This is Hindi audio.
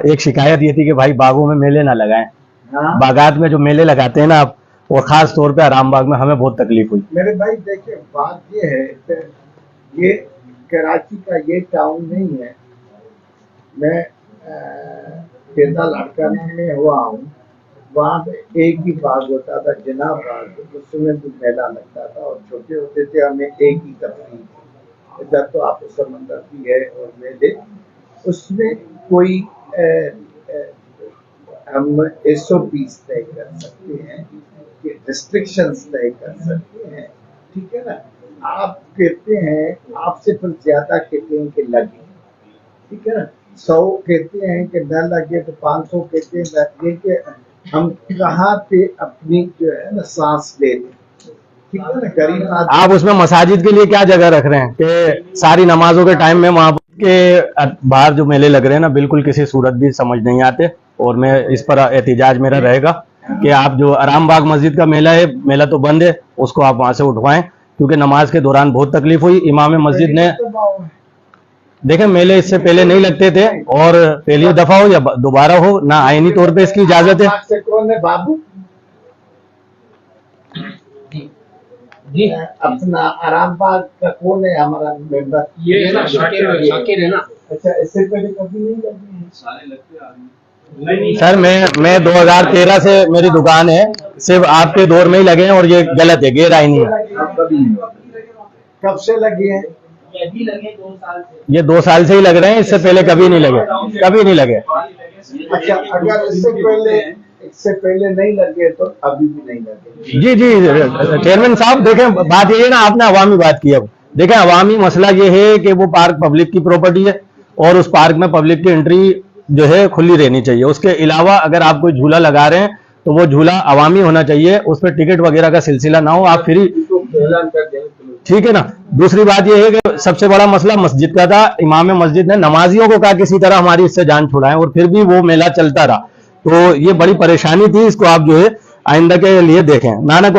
एक शिकायत ये थी कि भाई बागों में मेले ना लगाएं। हाँ? बागात में जो मेले लगाते हैं ना आप, वो खास तौर पे आराम बाग में हमें बहुत तकलीफ हुई। मेरे भाई देखिए, बात ये है, ये कराची का ये टाउन नहीं है। मैं केदा लाड़काना में हुआ हूँ, वहाँ पे एक ही बाग होता था, जिना बाग, उसमें भी मेला लगता था और छोटे होते थे हमें एक ही तफरीह। इधर तो आपको समंदर भी है और मेले, उसमें कोई हम SOPs तय कर सकते हैं, रिस्ट्रिक्शंस तय कर सकते हैं, ठीक है ना। आप कहते हैं आपसे पर ज्यादा कहते हैं कि लगे, ठीक है ना। 100 कहते हैं कि न लगे तो 500 कहते हैं लगे, कि हम कहाँ पे अपनी जो है ना सांस ले लें, ठीक है ना। गरीब आप उसमें मसाजिद के लिए क्या जगह रख रहे हैं कि सारी नमाजों के टाइम में वहां के बाहर जो मेले लग रहे हैं ना, बिल्कुल किसी सूरत भी समझ नहीं आते। और मैं इस पर एहतिजाज मेरा रहेगा कि आप जो आराम बाग मस्जिद का मेला है, मेला तो बंद है, उसको आप वहां से उठवाएं, क्योंकि नमाज के दौरान बहुत तकलीफ हुई। इमाम मस्जिद ने, देखें मेले इससे पहले नहीं लगते थे, और पहली दफा हो या दोबारा हो ना, आईनी तौर पे इसकी इजाजत है। कौन है बाबू जी? अपना आराम बाग का कौन है हमारा मेंबर? ये ना शाकिर है ना। अच्छा, इससे पहले कभी नहीं लगे हैं? सारे लगते आदमी। सर मैं 2013 से मेरी दुकान है, सिर्फ आपके दौर में ही लगे हैं, और ये गलत है, गैर आईनी है। कब से लगे हैं? ये भी लगे 2 साल से। ये 2 साल से ही लग रहे हैं, इससे पहले कभी नहीं लगे, कभी नहीं लगे। अच्छा, अगर इससे पहले नहीं लगे तो अभी भी नहीं लगे? जी जी चेयरमैन साहब, देखें बात ये है ना, आपने अवामी बात की। अब देखें अवामी मसला ये है कि वो पार्क पब्लिक की प्रॉपर्टी है, और उस पार्क में पब्लिक की एंट्री जो है खुली रहनी चाहिए। उसके अलावा अगर आप कोई झूला लगा रहे हैं तो वो झूला अवामी होना चाहिए, उस पर टिकट वगैरह का सिलसिला ना हो, आप फ्री, ठीक है ना। दूसरी बात यह है कि सबसे बड़ा मसला मस्जिद का था। इमाम मस्जिद ने नमाजियों को कहा किसी तरह हमारी इससे जान छुड़ाएं, और फिर भी वो मेला चलता रहा। तो ये बड़ी परेशानी थी, इसको आप जो है आइंदा के लिए देखें। नानक